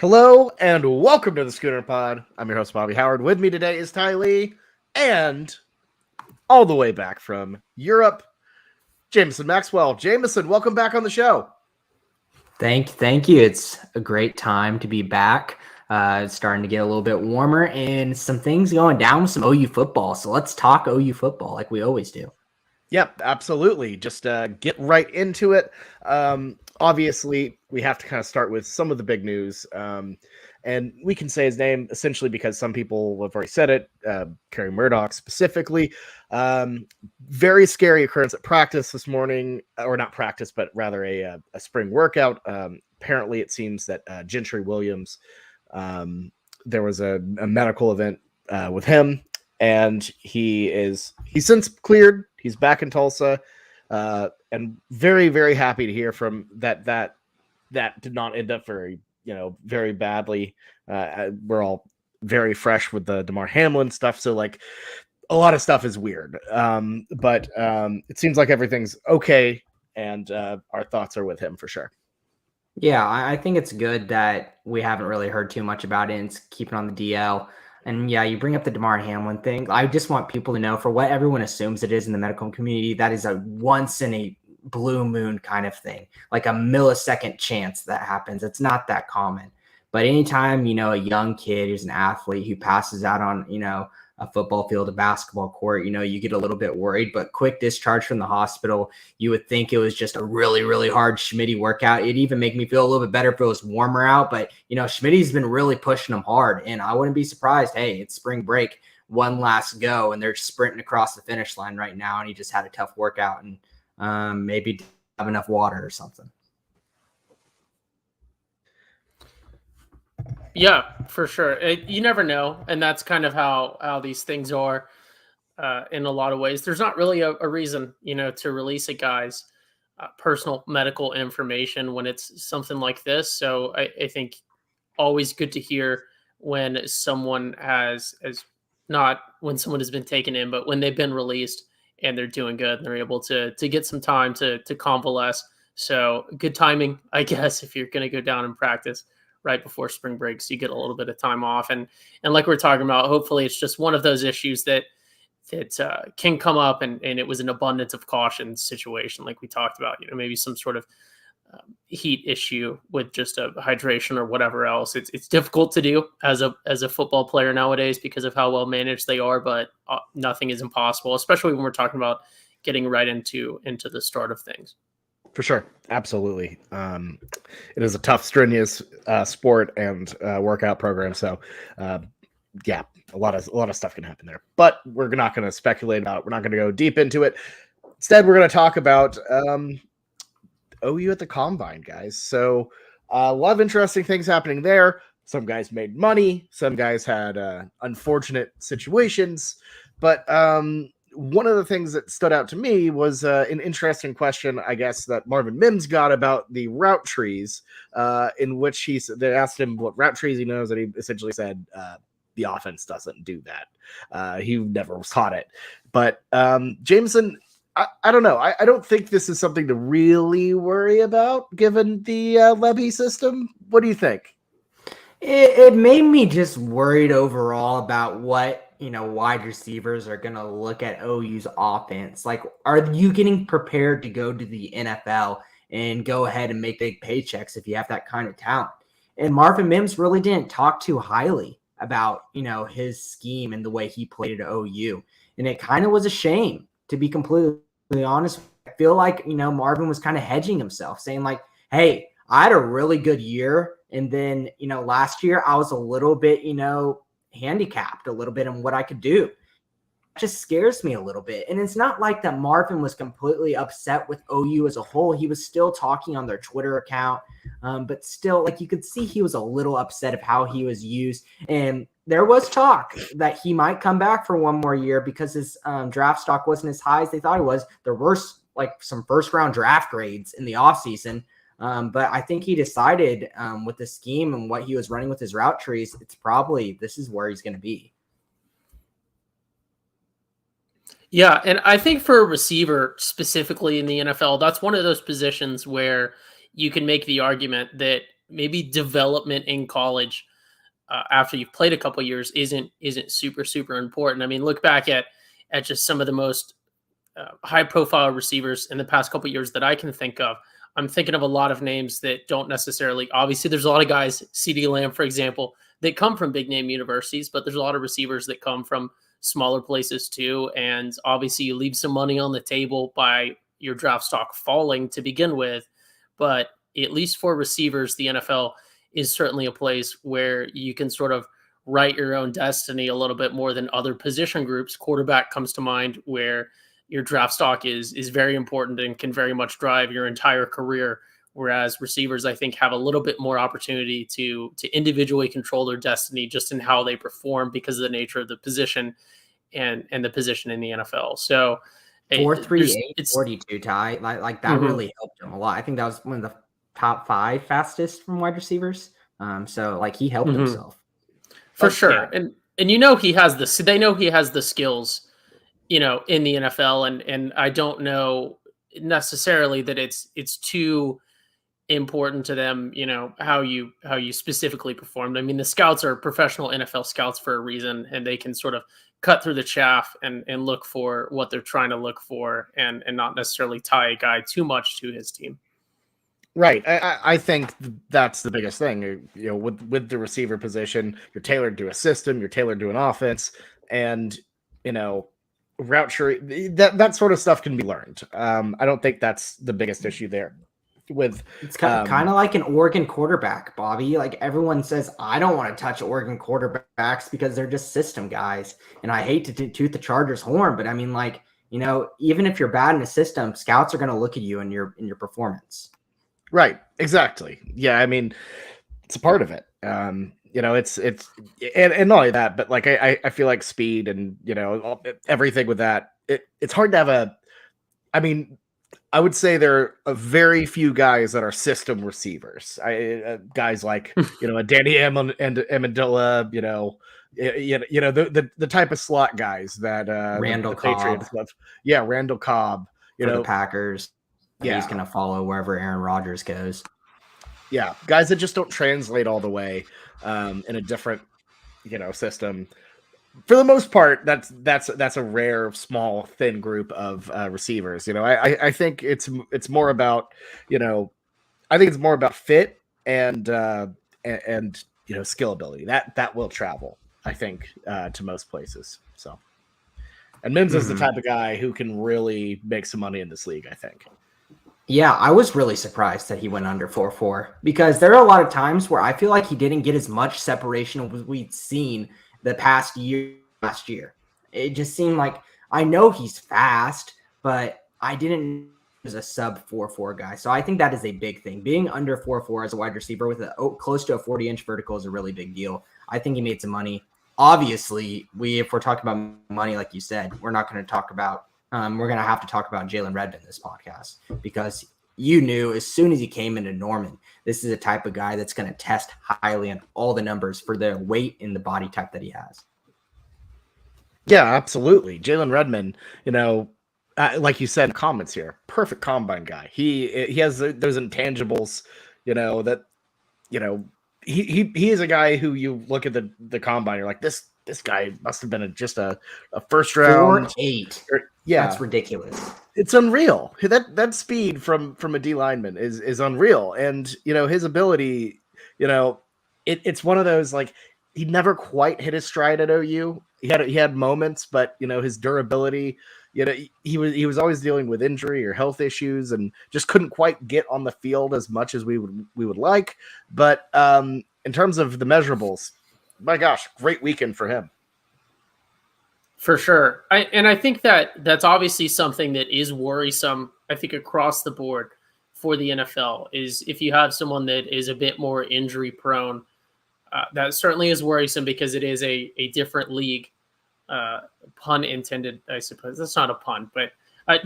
Hello and welcome to the Schooner Pod. I'm your host, Bobby Howard. With me today is Ty Lee, and all the way back from Europe, Jamison Maxwell. Jamison, welcome back on the show. Thank you. It's a great time to be back. It's starting to get a little bit warmer and some things going down with some OU football. So let's talk OU football like we always do. Yep, absolutely. Just get right into it. Obviously, we have to kind of start with some of the big news. And we can say his name essentially because some people have already said it. Kerry Murdoch specifically. Very scary occurrence at practice this morning, or not practice, but rather a spring workout. Apparently, it seems that Gentry Williams, there was a medical event with him, and he's since cleared. He's back in Tulsa, and very, very happy to hear from that did not end up very badly. We're all very fresh with the Demarcus Hamlin stuff, so like a lot of stuff is weird. But it seems like everything's okay, and our thoughts are with him for sure. Yeah, I think it's good that we haven't really heard too much about it and it's keeping on the DL. And yeah, you bring up the Demarcus Hamlin thing. I just want people to know, for what everyone assumes it is in the medical community, that is a once in a blue moon kind of thing, like a millisecond chance that happens. It's not that common. But anytime, a young kid who's an athlete who passes out on, a football field, a basketball court, you get a little bit worried. But quick discharge from the hospital, you would think it was just a really, really hard Schmitty workout. It'd even make me feel a little bit better if it was warmer out. But, Schmitty's been really pushing them hard. And I wouldn't be surprised. Hey, it's spring break, one last go, and they're sprinting across the finish line right now. And he just had a tough workout and maybe have enough water or something. Yeah, for sure. You never know. And that's kind of how these things are in a lot of ways. There's not really a reason, to release a guy's personal medical information when it's something like this. So I think always good to hear when someone has been taken in, but when they've been released and they're doing good and they're able to get some time to convalesce. So good timing, I guess, if you're going to go down and practice right before spring break, so you get a little bit of time off. And like we're talking about, hopefully it's just one of those issues that can come up, and it was an abundance of caution situation like we talked about, maybe some sort of heat issue with just a hydration or whatever else. It's difficult to do as a football player nowadays because of how well managed they are, but nothing is impossible, especially when we're talking about getting right into the start of things. For sure. Absolutely. It is a tough, strenuous sport and workout program. So, yeah, a lot of stuff can happen there. But we're not going to speculate about it. We're not going to go deep into it. Instead, we're going to talk about OU at the Combine, guys. So, a lot of interesting things happening there. Some guys made money. Some guys had unfortunate situations. But one of the things that stood out to me was an interesting question, I guess, that Marvin MMs got about the route trees, in which they asked him what route trees he knows, and he essentially said the offense doesn't do that. He never taught it. But Jamison, I don't know. I don't think this is something to really worry about, given the Levy system. What do you think? It made me just worried overall about what wide receivers are going to look at OU's offense. Like, are you getting prepared to go to the NFL and go ahead and make big paychecks if you have that kind of talent? And Marvin MMs really didn't talk too highly about, his scheme and the way he played at OU. And it kind of was a shame, to be completely honest. I feel like, Marvin was kind of hedging himself, saying like, hey, I had a really good year. And then, last year I was a little bit, handicapped a little bit in what I could do. It just scares me a little bit. And it's not like that Marvin was completely upset with OU as a whole. He was still talking on their Twitter account, but still, like, you could see he was a little upset of how he was used. And there was talk that he might come back for one more year because his draft stock wasn't as high as they thought it was. There were some first round draft grades in the offseason. But I think he decided with the scheme and what he was running with his route trees, this is where he's going to be. Yeah, and I think for a receiver specifically in the NFL, that's one of those positions where you can make the argument that maybe development in college after you've played a couple years isn't super important. I mean, look back at just some of the most high profile receivers in the past couple years that I can think of. I'm thinking of a lot of names that don't necessarily, obviously there's a lot of guys, CeeDee Lamb, for example, that come from big name universities, but there's a lot of receivers that come from smaller places too. And obviously you leave some money on the table by your draft stock falling to begin with. But at least for receivers, the NFL is certainly a place where you can sort of write your own destiny a little bit more than other position groups. Quarterback comes to mind, where your draft stock is very important and can very much drive your entire career. Whereas receivers, I think, have a little bit more opportunity to individually control their destiny just in how they perform because of the nature of the position and the position in the NFL. So 4.38, 42, Ty. Like that really helped him a lot. I think that was one of the top 5 fastest from wide receivers. So like he helped himself. For sure. Yeah. And you know he has this. They know he has the skills, you know, in the NFL, and I don't know necessarily that it's too important to them, you know, how you specifically performed. I mean, the scouts are professional NFL scouts for a reason, and they can sort of cut through the chaff and look for what they're trying to look for, and not necessarily tie a guy too much to his team. Right. I think that's the biggest thing. You know, with the receiver position, you're tailored to a system, you're tailored to an offense, and you know, route tree, that sort of stuff can be learned. I don't think that's the biggest issue there. It's kind of like an Oregon quarterback, Bobby. Like everyone says, I don't want to touch Oregon quarterbacks because they're just system guys. And I hate to toot the Chargers' horn, but I mean, like, you know, even if you're bad in a system, scouts are going to look at you in your performance. Right. Exactly. Yeah. I mean, it's a part of it. You know, it's and not only that, but like I feel like speed and, you know, everything with that. It's hard to have I mean, I would say there are a very few guys that are system receivers. Guys like, you know, a Danny Amendola, you know, the type of slot guys that Randall the Cobb. Patriots love. Yeah, Randall Cobb. You know, the Packers. Yeah, he's going to follow wherever Aaron Rodgers goes. Yeah, guys that just don't translate all the way in a different, you know, system. For the most part, that's a rare, small, thin group of receivers. You know, I think it's more about, you know, I think it's more about fit and you know, skill ability that will travel, I think, to most places. So, and Mims is the type of guy who can really make some money in this league, I think. Yeah, I was really surprised that he went under 4.4 because there are a lot of times where I feel like he didn't get as much separation as we'd seen the past year. Last year, it just seemed like I know he's fast, but I didn't know he was a sub 4.4 guy. So I think that is a big thing. Being under 4.4 as a wide receiver with close to a 40-inch vertical is a really big deal. I think he made some money. Obviously, if we're talking about money, like you said, we're not going to talk about. We're going to have to talk about Jalen Redmond this podcast because you knew as soon as he came into Norman, this is a type of guy that's going to test highly on all the numbers for the weight and the body type that he has. Yeah, absolutely. Jalen Redmond, you know, like you said in the comments here, perfect combine guy. He has those intangibles, you know, that, you know, he is a guy who you look at the combine, you're like, this guy must have been just a first round 4.8. Yeah, that's ridiculous. It's unreal. That speed from a D lineman is unreal, and you know his ability. You know, it's one of those like he never quite hit his stride at OU. He had moments, but you know his durability. You know he was always dealing with injury or health issues, and just couldn't quite get on the field as much as we would like. But in terms of the measurables, my gosh, great weekend for him. For sure. I think that's obviously something that is worrisome, I think, across the board for the NFL, is if you have someone that is a bit more injury prone. That certainly is worrisome because it is a different league. Pun intended, I suppose. That's not a pun, but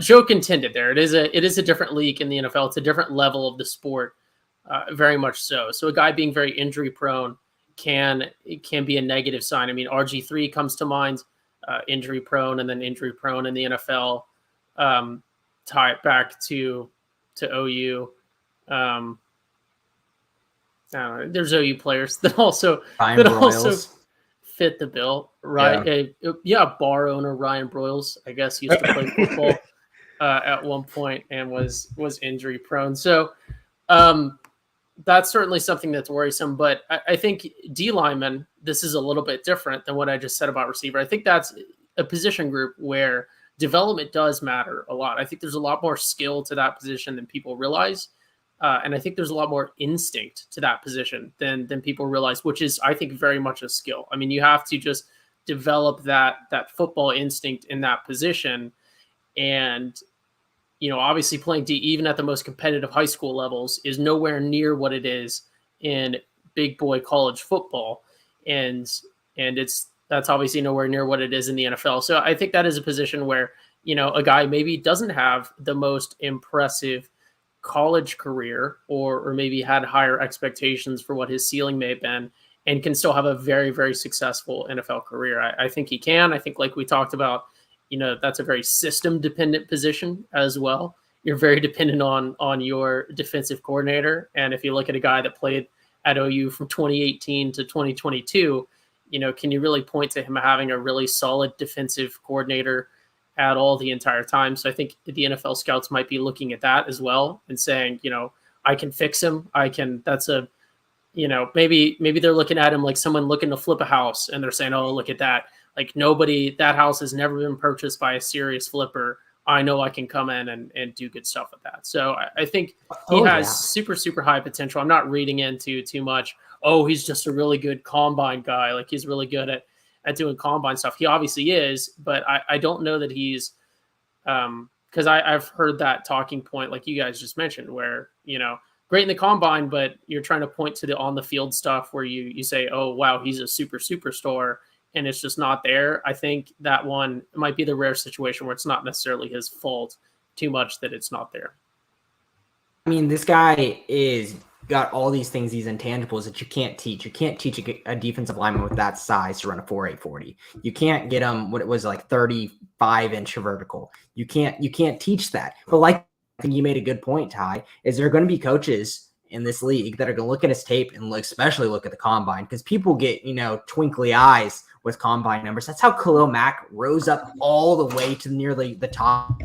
joke intended there. It is a different league in the NFL. It's a different level of the sport, very much so. So a guy being very injury prone can be a negative sign. I mean, RG3 comes to mind. Injury prone and then injury prone in the NFL. Tie it back to OU. There's OU players that also Ryan Broyles. fit the bill, right? Bar owner Ryan Broyles, I guess, used to play football at one point and was injury prone. So that's certainly something that's worrisome. But I think D lineman, this is a little bit different than what I just said about receiver. I think that's a position group where development does matter a lot. I think there's a lot more skill to that position than people realize. And I think there's a lot more instinct to that position than people realize, which is, I think, very much a skill. I mean, you have to just develop that football instinct in that position. And, obviously playing D, even at the most competitive high school levels, is nowhere near what it is in big boy college football. And that's obviously nowhere near what it is in the NFL. So I think that is a position where, a guy maybe doesn't have the most impressive college career or maybe had higher expectations for what his ceiling may have been, and can still have a very, very successful NFL career. I think he can. I think, like we talked about, that's a very system dependent position as well. You're very dependent on your defensive coordinator. And if you look at a guy that played at OU from 2018 to 2022, can you really point to him having a really solid defensive coordinator at all the entire time? So I think the NFL scouts might be looking at that as well and saying, I can fix him. Maybe they're looking at him like someone looking to flip a house and they're saying, oh, look at that. Like that house has never been purchased by a serious flipper. I know I can come in and do good stuff with that. So I think he has super, super high potential. I'm not reading into too much. Oh, he's just a really good combine guy. Like, he's really good at doing combine stuff. He obviously is, but I don't know that he's because I've heard that talking point, like you guys just mentioned, where, great in the combine, but you're trying to point to the on the field stuff where you say, oh, wow, he's a superstar, and it's just not there. I think that one might be the rare situation where it's not necessarily his fault too much that it's not there. I mean, this guy is got all these things, these intangibles that you can't teach. You can't teach a defensive lineman with that size to run a 4.8 40. You can't get him what it was like 35-inch vertical. You can't teach that. But like, I think you made a good point, Ty, is there going to be coaches in this league that are going to look at his tape and especially look at the combine, because people get, twinkly eyes with combine numbers. That's how Khalil Mack rose up all the way to nearly the top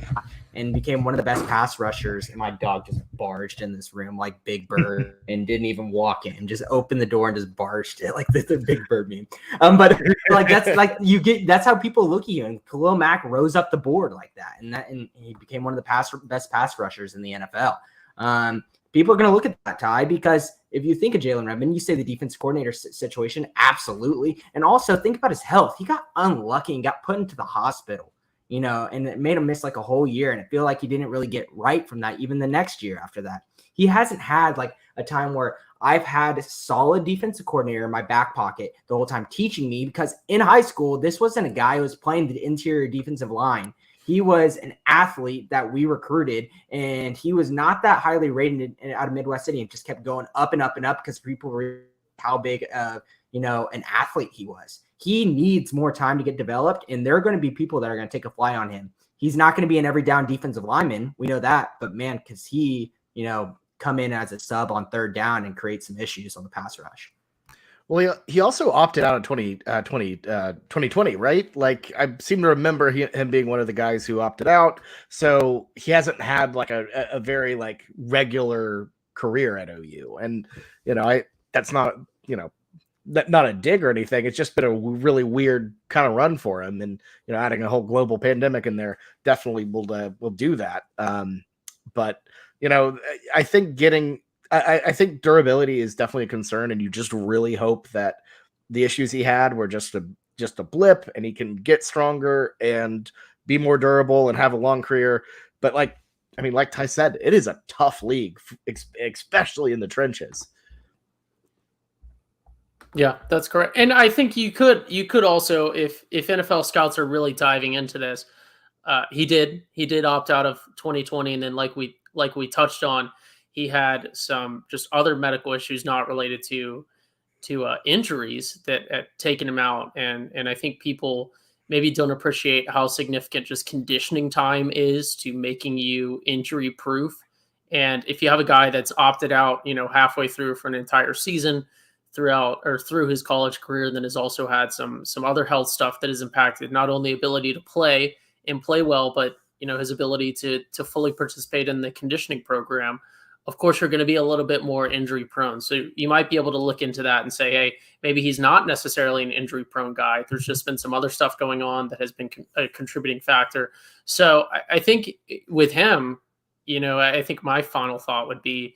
and became one of the best pass rushers. And my dog just barged in this room like Big Bird and didn't even walk in, just opened the door and just barged it like the Big Bird meme. But like, that's like that's how people look at you. And Khalil Mack rose up the board like that. And he became one of the best pass rushers in the NFL. People are going to look at that, Ty, because if you think of Jalen Redmond, you say the defense coordinator situation, absolutely. And also think about his health. He got unlucky and got put into the hospital, and it made him miss like a whole year. And I feel like he didn't really get right from that, even the next year after that. He hasn't had like a time where I've had a solid defensive coordinator in my back pocket the whole time teaching me, because in high school, this wasn't a guy who was playing the interior defensive line. He was an athlete that we recruited, and he was not that highly rated out of Midwest City, and just kept going up and up and up because people were how big an athlete he was. He needs more time to get developed, and there are going to be people that are going to take a fly on him. He's not going to be an every down defensive lineman. We know that, but man, because he, come in as a sub on third down and create some issues on the pass rush. Well, he also opted out in 2020, right? Like, I seem to remember him being one of the guys who opted out. So he hasn't had like a very like regular career at OU. And, that's not, not a dig or anything. It's just been a really weird kind of run for him. And, adding a whole global pandemic in there definitely will do that. But, I think I think durability is definitely a concern, and you just really hope that the issues he had were just a blip, and he can get stronger and be more durable and have a long career. But like Ty said, it is a tough league, especially in the trenches. Yeah, that's correct. And I think you could also, if NFL scouts are really diving into this, he did opt out of 2020, and then like we touched on, he had some just other medical issues not related to injuries that had taken him out. And I think people maybe don't appreciate how significant just conditioning time is to making you injury proof And if you have a guy that's opted out, halfway through for an entire season through his college career, then has also had some other health stuff that has impacted not only ability to play and play well, but his ability to fully participate in the conditioning program. Of course, you're going to be a little bit more injury prone. So you might be able to look into that and say, hey, maybe he's not necessarily an injury prone guy. There's just been some other stuff going on that has been a contributing factor. So I think with him, I think my final thought would be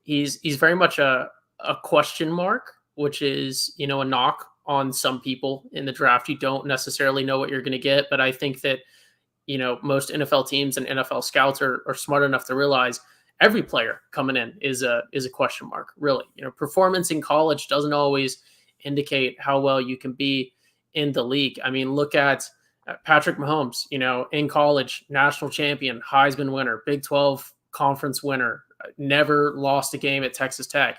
he's very much a question mark, which is, a knock on some people in the draft. You don't necessarily know what you're going to get. But I think that, most NFL teams and NFL scouts are smart enough to realize every player coming in is a question mark, really. Performance in college doesn't always indicate how well you can be in the league. I mean, look at Patrick Mahomes, in college, national champion, Heisman winner, Big 12 conference winner, never lost a game at Texas Tech.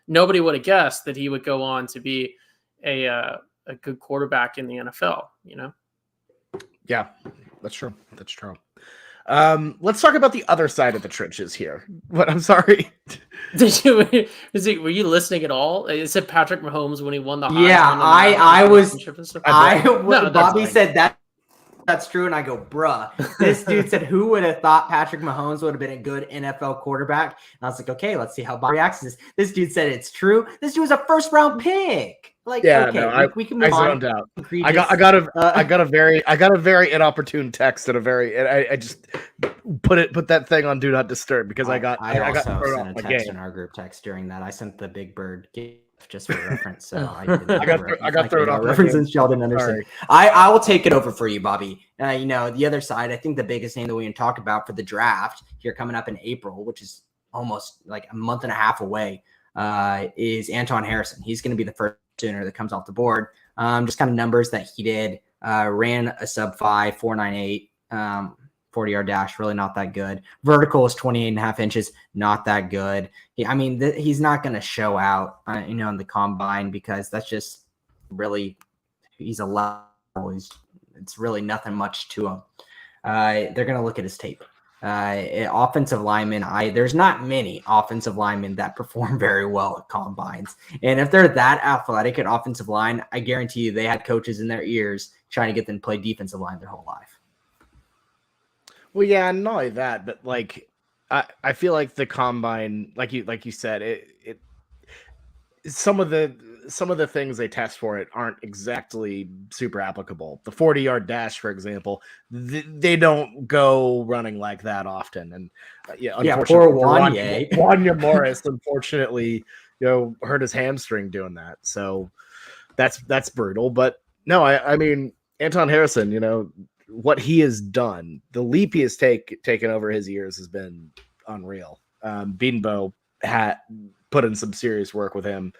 Nobody would have guessed that he would go on to be a good quarterback in the NFL, Yeah, that's true. That's true. Let's talk about the other side of the trenches here. What? I'm sorry. Were you listening at all? It said Patrick Mahomes when he won the Heisman. Yeah, I was. No, Bobby said that's true, and I go, bruh. This dude said, who would have thought Patrick Mahomes would have been a good NFL quarterback? And I was like, okay, let's see how Bobby reacts to this. This dude said it's true. This dude was a first round pick. Like, yeah, okay, no, we can move on. Zoned out. I got a very inopportune text and I just put that thing on do not disturb because I got also thrown sent off a my text game. in our group text during that. I sent the Big Bird gift just for reference, so I got thrown off my reference game. since y'all didn't understand. I will take it over for you, Bobby. The other side, I think the biggest name that we can talk about for the draft here coming up in April, which is almost like a month and a half away, is Anton Harrison. He's going to be the first Sooner that comes off the board. Just kind of numbers that he did. Ran a sub 5, 4.98, 40-yard dash, really not that good. Vertical is 28.5 inches, not that good. He's not going to show out, in the combine because that's just really, he's a level. It's really nothing much to him. They're going to look at his tape. Offensive linemen, there's not many offensive linemen that perform very well at combines. And if they're that athletic at offensive line, I guarantee you they had coaches in their ears trying to get them to play defensive line their whole life. Well, yeah, and not only that, but like I feel like the combine, like you said, it some of the things they test for it aren't exactly super applicable. The 40-yard dash, for example, they don't go running like that often. And poor Wanya Morris, unfortunately, hurt his hamstring doing that. So that's brutal. But no, I mean, Anton Harrison, what he has done, the leap he has taken over his years has been unreal. Beanbo had put in some serious work with him.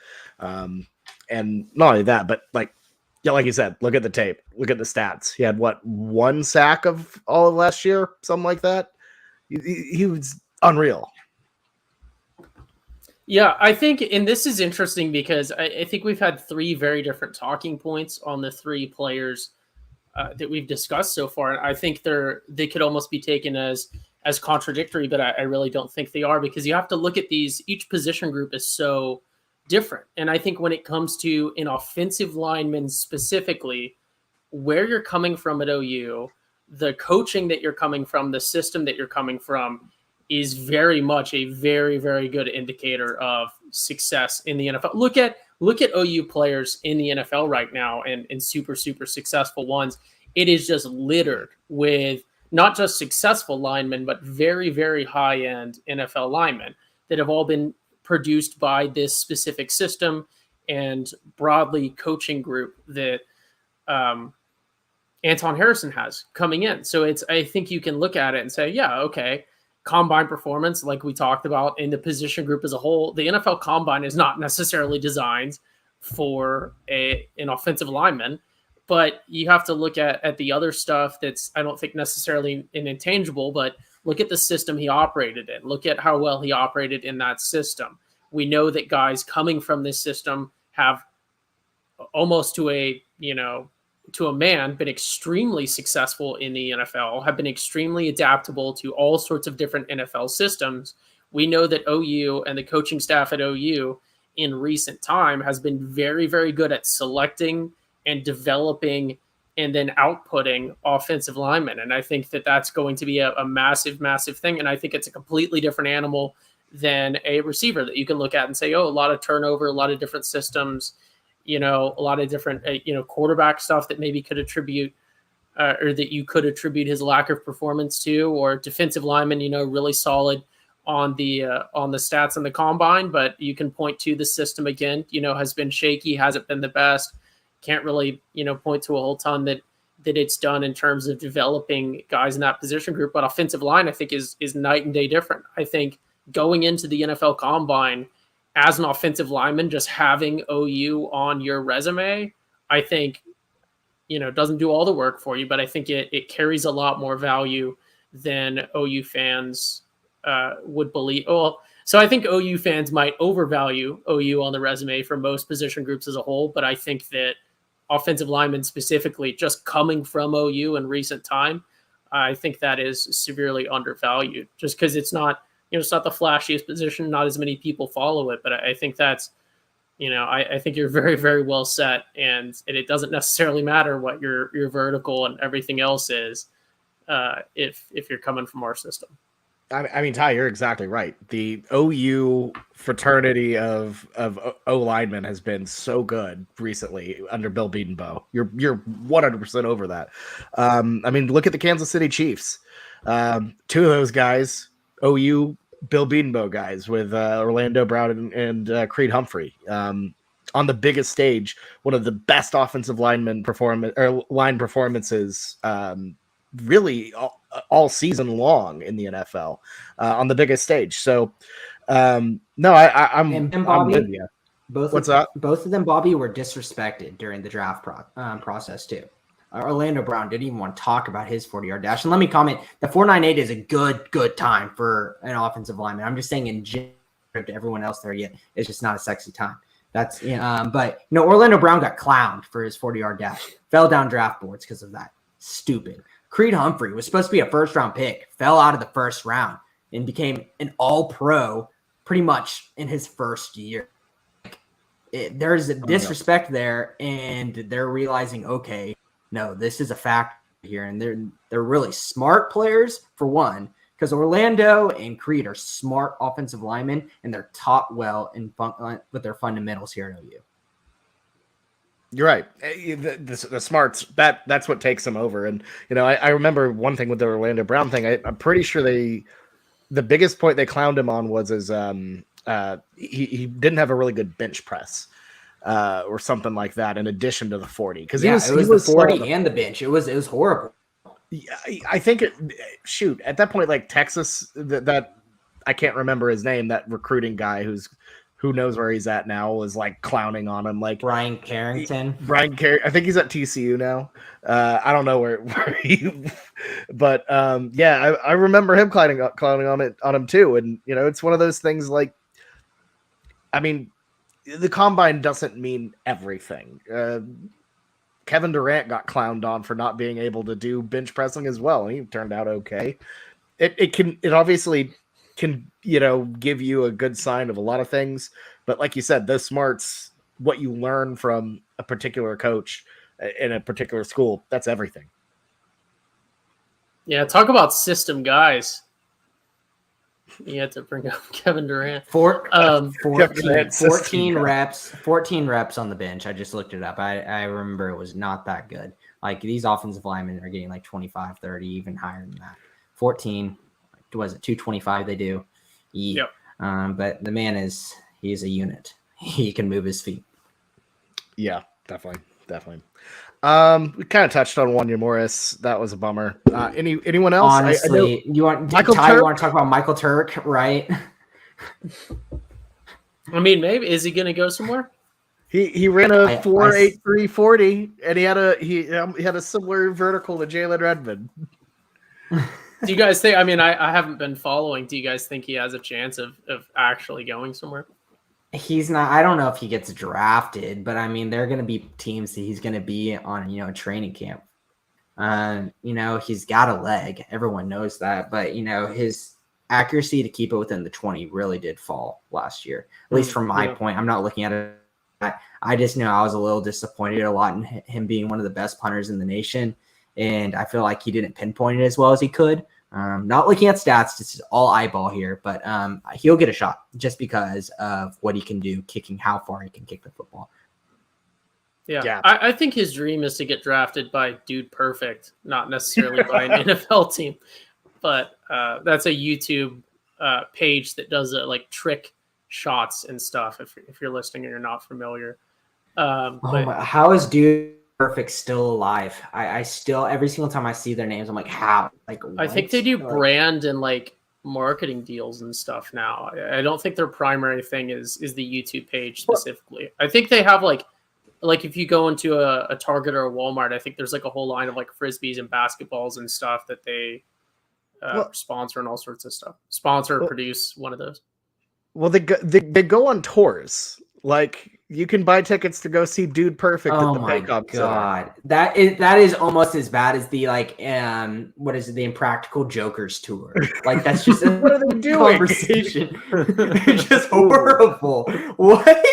And not only that, but like you said, look at the tape, look at the stats. He had one sack of all of last year, something like that. He was unreal. Yeah, I think, and this is interesting because I think we've had three very different talking points on the three players that we've discussed so far. And I think they could almost be taken as contradictory, but I really don't think they are, because you have to look at these. Each position group is so different. And I think when it comes to an offensive lineman specifically, where you're coming from at OU, the coaching that you're coming from, the system that you're coming from is very much a very, very good indicator of success in the NFL. Look at OU players in the NFL right now and super, super successful ones. It is just littered with not just successful linemen, but very, very high-end NFL linemen that have all been produced by this specific system and broadly coaching group that Anton Harrison has coming in. So I think you can look at it and say, yeah, okay, combine performance, like we talked about in the position group as a whole, the NFL combine is not necessarily designed for an offensive lineman, but you have to look at the other stuff that's, I don't think necessarily an intangible, but look at the system he operated in. Look at how well he operated in that system. We know that guys coming from this system have almost to a to a man, been extremely successful in the NFL, have been extremely adaptable to all sorts of different NFL systems. We know that OU and the coaching staff at OU in recent time has been very, very good at selecting and developing and then outputting offensive linemen. And I think that that's going to be a massive, massive thing. And I think it's a completely different animal than a receiver that you can look at and say, oh, a lot of turnover, a lot of different systems, a lot of different, quarterback stuff that maybe could attribute or that you could attribute his lack of performance to, or defensive lineman, really solid on the stats in the combine, but you can point to the system again, has been shaky, hasn't been the best. Can't really, point to a whole ton that it's done in terms of developing guys in that position group. But offensive line, I think, is night and day different. I think going into the NFL Combine as an offensive lineman, just having OU on your resume, I think, doesn't do all the work for you, but I think it carries a lot more value than OU fans would believe. Well, so I think OU fans might overvalue OU on the resume for most position groups as a whole, but I think that offensive linemen specifically, just coming from OU in recent time, I think that is severely undervalued just because it's not, it's not the flashiest position. Not as many people follow it, but I think that's, I think you're very, very well set, and it doesn't necessarily matter what your vertical and everything else is if you're coming from our system. I mean, Ty, you're exactly right. The OU fraternity of O linemen has been so good recently under Bill Bedenbaugh. You're 100% over that. I mean, look at the Kansas City Chiefs. Two of those guys, OU Bill Bedenbaugh guys, with Orlando Brown and Creed Humphrey. On the biggest stage, one of the best offensive line performances really all season long in the NFL on the biggest stage. So no, I'm with you. Both of them, Bobby, were disrespected during the draft process too. Orlando Brown didn't even want to talk about his 40-yard dash. And let me comment, the 4.98 is a good time for an offensive lineman. I'm just saying in general to everyone else there yet, it's just not a sexy time. That's but Orlando Brown got clowned for his 40-yard dash. Fell down draft boards because of that. Stupid. Creed Humphrey was supposed to be a first-round pick, fell out of the first round, and became an all-pro pretty much in his first year. There's a disrespect there, and they're realizing, okay, no, this is a factor here, and they're really smart players for one, because Orlando and Creed are smart offensive linemen, and they're taught well with their fundamentals here at OU. You're right. The smarts, that's what takes them over. And I remember one thing with the Orlando Brown thing. I'm pretty sure the biggest point they clowned him on was his he didn't have a really good bench press. Or something like that, in addition to the 40, because it was the 40 and the bench. It was horrible. Yeah, I think at that point, like Texas, that I can't remember his name, that recruiting guy who knows where he's at now, was like clowning on him, like Brian Carrington. I think he's at TCU now. I don't know where he, but I remember him clowning on him too, and it's one of those things. Like, I mean, the combine doesn't mean everything. Kevin Durant got clowned on for not being able to do bench pressing as well, and he turned out okay. It obviously can give you a good sign of a lot of things, but like you said, those smarts, what you learn from a particular coach in a particular school, that's everything. Yeah, talk about system guys. You had to bring up Kevin Durant. 14 reps on the bench. I just looked it up. I remember it was not that good. Like, these offensive linemen are getting like 25, 30, even higher than that. 14, was it 225 they do? Yeah. Yep. But the man he's a unit. He can move his feet. Yeah, definitely. We kind of touched on Wanya Morris. That was a bummer. Anyone else? Honestly, you want to talk about Michael Turk, right? I mean, maybe is he going to go somewhere? He ran a 4.83 40, and he had a similar vertical to Jalen Redmond. Do you guys think? I mean, I haven't been following. Do you guys think he has a chance of actually going somewhere? He's not. I don't know if he gets drafted, but I mean, there are going to be teams that he's going to be on, a training camp. He's got a leg. Everyone knows that, but his accuracy to keep it within the 20 really did fall last year. At least from my point, I'm not looking at it. I just know I was a little disappointed a lot in him being one of the best punters in the nation, and I feel like he didn't pinpoint it as well as he could. Not looking at stats, this is all eyeball here, but he'll get a shot just because of what he can do, kicking, how far he can kick the football. Yeah. I think his dream is to get drafted by Dude Perfect, not necessarily by an NFL team. But that's a YouTube page that does like trick shots and stuff. If you're listening and you're not familiar, how is Dude Perfect still alive? I still, every single time I see their names, I'm like, how? Like, I think they do brand and like marketing deals and stuff now. I don't think their primary thing is the YouTube page specifically. I think they have like if you go into a Target or a Walmart, I think there's like a whole line of like frisbees and basketballs and stuff that they sponsor and all sorts of stuff. Produce one of those. Well, they go on tours. Like, you can buy tickets to go see Dude Perfect at the Paycom God. Center. That is almost as bad as the what is it, the Impractical Jokers tour. Like, that's just what are they doing? Conversation. It's just horrible. What?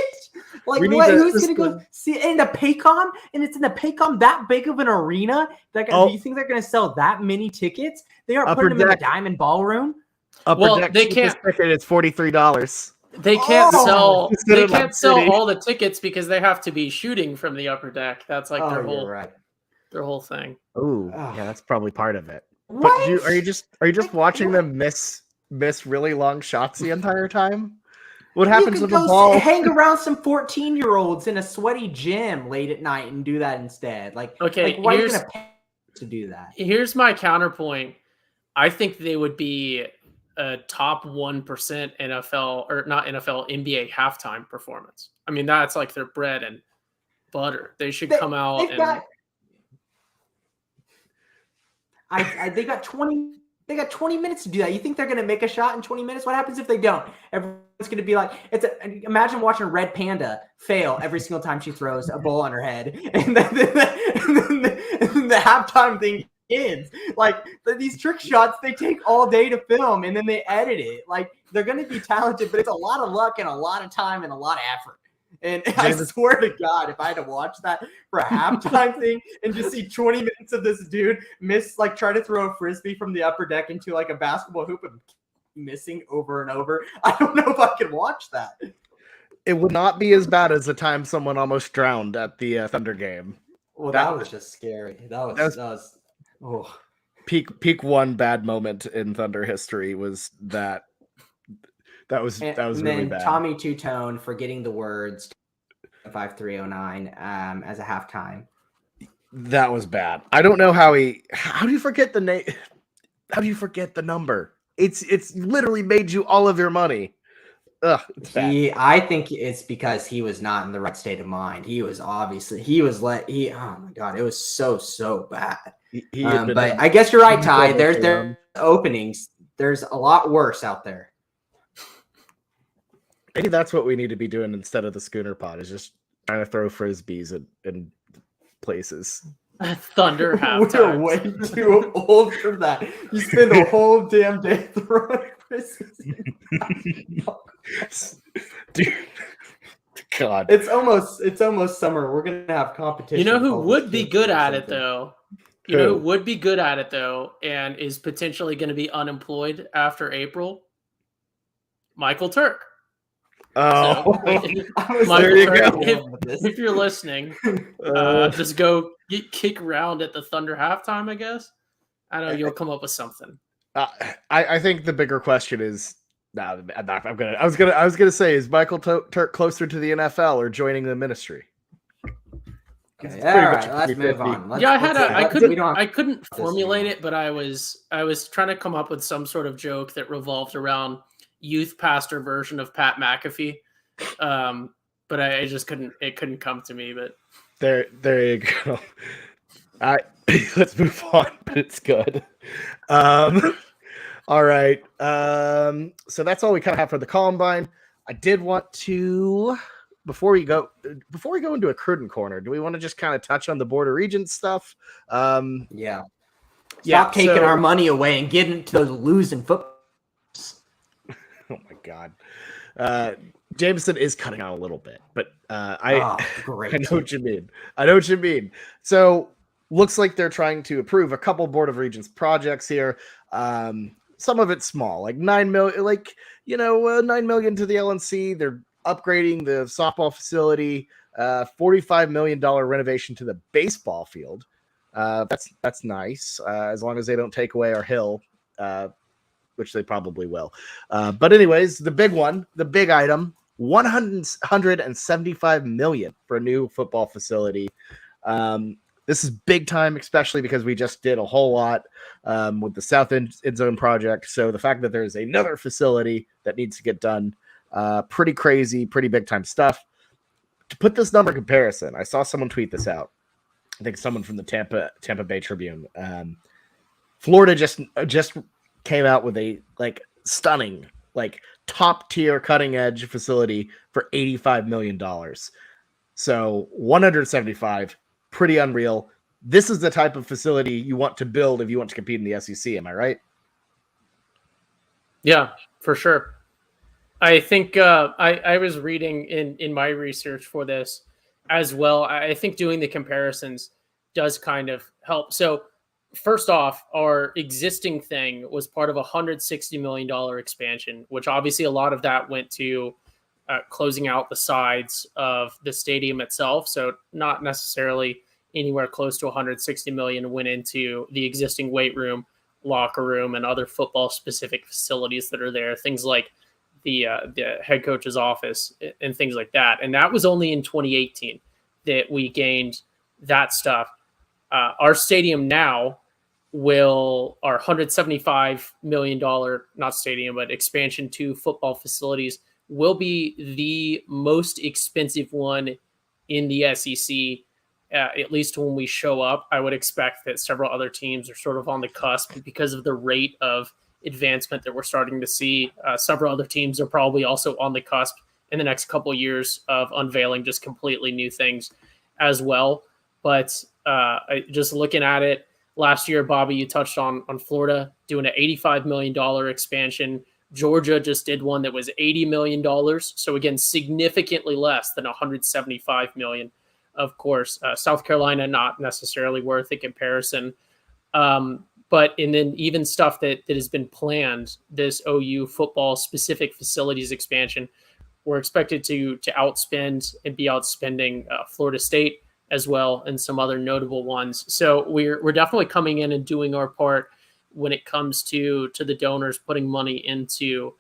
Like, who's going to go see it in the Paycom? And it's in the Paycom, that big of an arena? Do you think they're going to sell that many tickets? They aren't putting them in the Diamond Ballroom? They can't. It's $43. They can't sell. They can't sell all the tickets because they have to be shooting from the upper deck. That's like their whole thing. Oh, yeah, that's probably part of it. What? But are you just watching them miss really long shots the entire time? What happens with the ball? Hang around some 14-year-olds in a sweaty gym late at night and do that instead. Like, okay, why are you going to pay to do that? Here's my counterpoint. I think they would be a top 1% NFL or not NFL, NBA halftime performance. I mean, that's like their bread and butter. They should come out and. They got 20. They got 20 minutes to do that. You think they're going to make a shot in 20 minutes? What happens if they don't? Everyone's going to be like, imagine watching Red Panda fail every single time she throws a ball on her head. And then the halftime thing ends. Like, these trick shots, they take all day to film and then they edit it. Like, they're going to be talented, but it's a lot of luck and a lot of time and a lot of effort. And I swear to God, if I had to watch that for a halftime thing and just see 20 minutes of this dude try to throw a frisbee from the upper deck into like a basketball hoop and missing over and over, I don't know if I can watch that. It would not be as bad as the time someone almost drowned at the Thunder game. Well, that was just scary. That was peak one bad moment in Thunder history was that. That was really bad. Tommy Two-Tone forgetting the words 5309 as a halftime. That was bad. I don't know how do you forget the name? How do you forget the number? It's literally made you all of your money. Ugh, it's bad. I think it's because he was not in the right state of mind. Oh my God, it was so bad. But I guess you're right, Ty. There's openings. There's a lot worse out there. Maybe that's what we need to be doing instead of the schooner pod, is just trying to throw frisbees in places. Thunder halftime. We're way too old for that. You spend a whole damn day throwing frisbees. Dude, God, it's almost summer. We're gonna have competition. You know who would be good at it though? Who would be good at it though, and is potentially going to be unemployed after April? Michael Turk. Oh, so, there you go. If you're listening, just go kick around at the Thunder halftime, I guess. I know you'll come up with something. I think the bigger question is, I was gonna say, is Michael Turk closer to the NFL or joining the ministry? Okay, all right, let's move on. I couldn't formulate it, but I was trying to come up with some sort of joke that revolved around youth pastor version of Pat McAfee, but I just couldn't. It couldn't come to me. But there you go. Let's move on. But it's good. All right. So that's all we kind of have for the Columbine. I did want to before we go into a curtain corner. Do we want to just kind of touch on the Board of Regents stuff? Yeah. Yeah, Stop taking so- our money away and get into those losing football. Oh my God. Jamison is cutting out a little bit, but I Great. I know what you mean. I know what you mean. So looks like they're trying to approve a couple Board of Regents projects here. Some of it's small, like 9 million, like 9 million to the LNC. They're upgrading the softball facility, $45 million renovation to the baseball field. That's nice, as long as they don't take away our hill, which they probably will. But anyways, the big item, $175 million for a new football facility. This is big time, especially because we just did a whole lot with the South End Zone project. So the fact that there's another facility that needs to get done, pretty crazy, pretty big time stuff. To put this number in comparison, I saw someone tweet this out. I think someone from the Tampa Bay Tribune. Florida just came out with a stunning, top tier cutting edge facility for $85 million. So 175, pretty unreal. This is the type of facility you want to build if you want to compete in the SEC. Am I right? Yeah, for sure. I think I was reading in my research for this as well. I think doing the comparisons does kind of help. So first off, our existing thing was part of a $160 million expansion, which obviously a lot of that went to closing out the sides of the stadium itself. So not necessarily anywhere close to 160 million went into the existing weight room, locker room, and other football specific facilities that are there. Things like the head coach's office and things like that. And that was only in 2018 that we gained that stuff. Our stadium now our $175 million, not stadium, but expansion to football facilities will be the most expensive one in the SEC, at least when we show up. I would expect that several other teams are sort of on the cusp because of the rate of advancement that we're starting to see. Several other teams are probably also on the cusp in the next couple of years of unveiling just completely new things as well. But just looking at it, last year, Bobby, you touched on Florida doing an $85 million expansion. Georgia just did one that was $80 million. So again, significantly less than $175 million. Of course, South Carolina, not necessarily worth a comparison. But and then even stuff that has been planned, this OU football specific facilities expansion, we're expected to outspend and be outspending Florida State as well, and some other notable ones. So we're definitely coming in and doing our part when it comes to the donors putting money into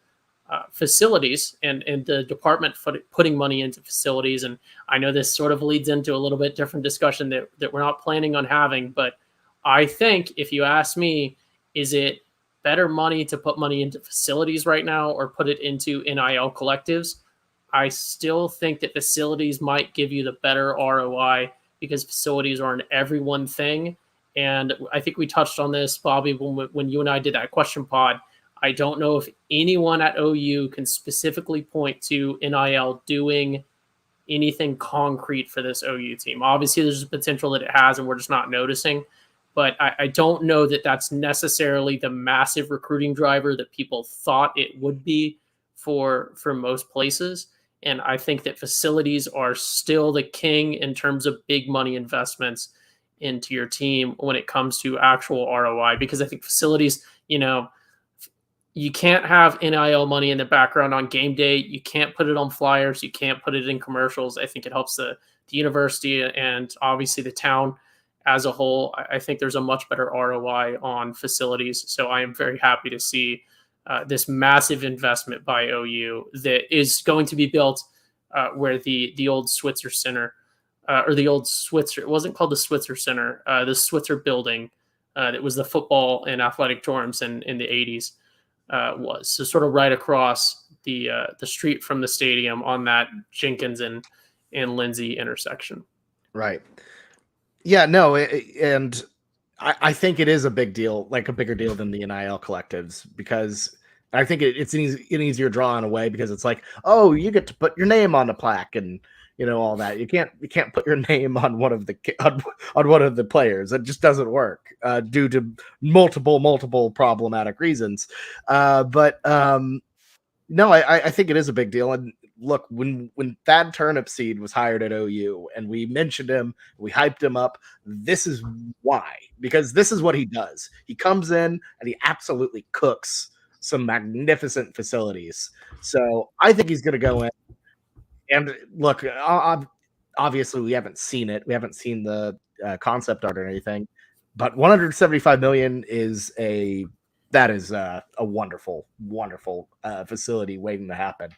facilities and the department putting money into facilities. And I know this sort of leads into a little bit different discussion that we're not planning on having, but I think if you ask me, is it better money to put money into facilities right now or put it into NIL collectives? I still think that facilities might give you the better ROI because facilities are an everyone thing. And I think we touched on this, Bobby, when you and I did that question pod. I don't know if anyone at OU can specifically point to NIL doing anything concrete for this OU team. Obviously, there's a potential that it has, and we're just not noticing. But I don't know that that's necessarily the massive recruiting driver that people thought it would be for most places. And I think that facilities are still the king in terms of big money investments into your team when it comes to actual ROI, because I think facilities, you can't have NIL money in the background on game day. You can't put it on flyers. You can't put it in commercials. I think it helps the university and obviously the town as a whole. I think there's a much better ROI on facilities. So I am very happy to see this massive investment by OU that is going to be built where the old Switzer Center or the old Switzer, it wasn't called the Switzer Center, the Switzer building that was the football and athletic dorms in the 80s was. So sort of right across the street from the stadium on that Jenkins and Lindsay intersection. Right. Yeah, no, and I think it is a big deal, like a bigger deal than the NIL collectives, because I think it's an easier draw in a way because it's like, oh, you get to put your name on the plaque and all that. You can't put your name on one of the on one of the players. It just doesn't work due to multiple problematic reasons. But no, I think it is a big deal. And look, when Thad Turnipseed was hired at OU and we mentioned him, we hyped him up. This is why, because this is what he does. He comes in and he absolutely cooks some magnificent facilities. So I think he's going to go in. And look, obviously we haven't seen it. We haven't seen the concept art or anything. But 175 million is a wonderful facility waiting to happen.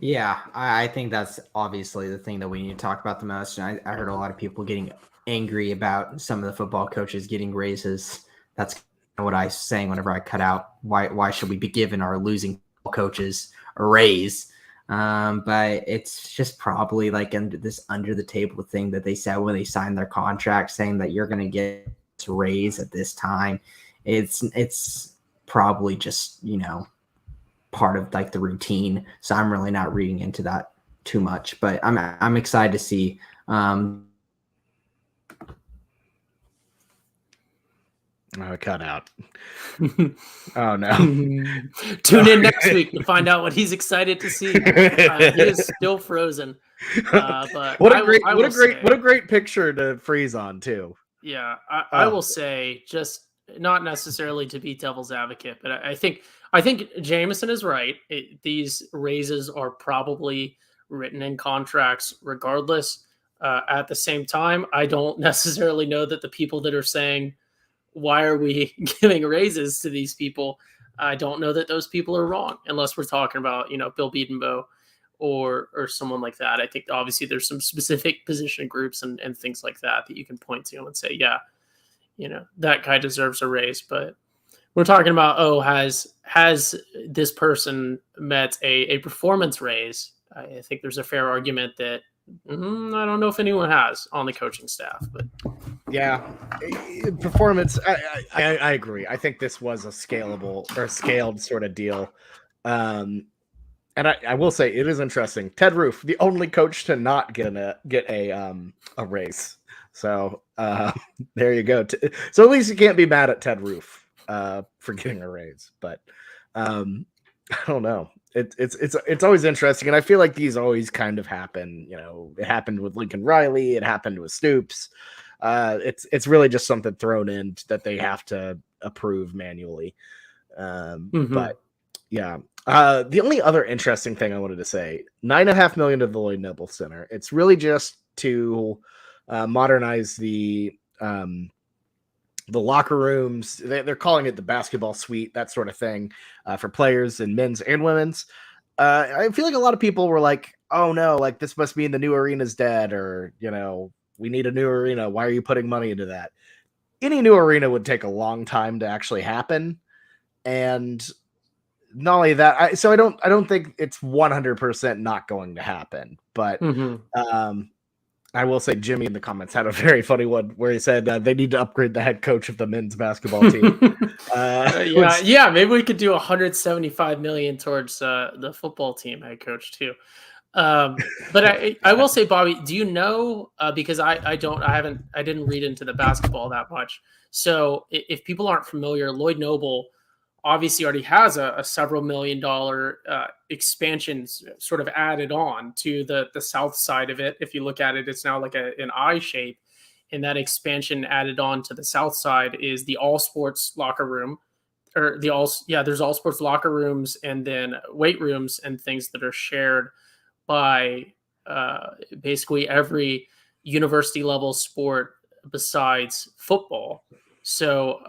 Yeah, I think that's obviously the thing that we need to talk about the most. And I heard a lot of people getting angry about some of the football coaches getting raises. That's what I was saying whenever I cut out. Why should we be giving our losing coaches a raise? But it's just probably like under the table thing that they said when they signed their contract, saying that you're going to get a raise at this time. It's probably just, part of like the routine. So I'm really not reading into that too much, but I'm excited to see. Cut out. Oh no. Tune in next week to find out what he's excited to see. He is still frozen. But what a great picture to freeze on too. Yeah, I will say, just not necessarily to be devil's advocate, but I think Jamison is right. These raises are probably written in contracts regardless. At the same time, I don't necessarily know that the people that are saying, why are we giving raises to these people? I don't know that those people are wrong, unless we're talking about, Bill Bedenbaugh or someone like that. I think obviously there's some specific position groups and things like that you can point to and say, yeah, that guy deserves a raise. But we're talking about, has this person met a performance raise? I think there's a fair argument that I don't know if anyone has on the coaching staff, but yeah, performance. I agree. I think this was a scaled sort of deal. And I will say it is interesting. Ted Roof, the only coach to not get a raise. So there you go. So at least you can't be mad at Ted Roof for getting a raise. But I don't know. It's always interesting, and I feel like these always kind of happen. It happened with Lincoln Riley. It happened with Stoops. It's really just something thrown in that they have to approve manually. But yeah. The only other interesting thing I wanted to say: $9.5 million to the Lloyd Noble Center. It's really just to modernize the locker rooms. They're calling it the basketball suite, that sort of thing, for players and men's and women's. I feel like a lot of people were like, oh no, like this must mean the new arena's dead, or, we need a new arena. Why are you putting money into that? Any new arena would take a long time to actually happen. And not only that, I don't think it's 100% not going to happen, but I will say Jimmy in the comments had a very funny one where he said they need to upgrade the head coach of the men's basketball team. Maybe we could do 175 million towards the football team head coach too. But I will say, Bobby, do you know, because I didn't read into the basketball that much. So if people aren't familiar, Lloyd Noble obviously already has a several $1 million expansions sort of added on to the south side of it. If you look at it, it's now like an I shape, and that expansion added on to the south side is the all sports locker room, or there's all sports locker rooms, and then weight rooms and things that are shared by basically every university level sport besides football. So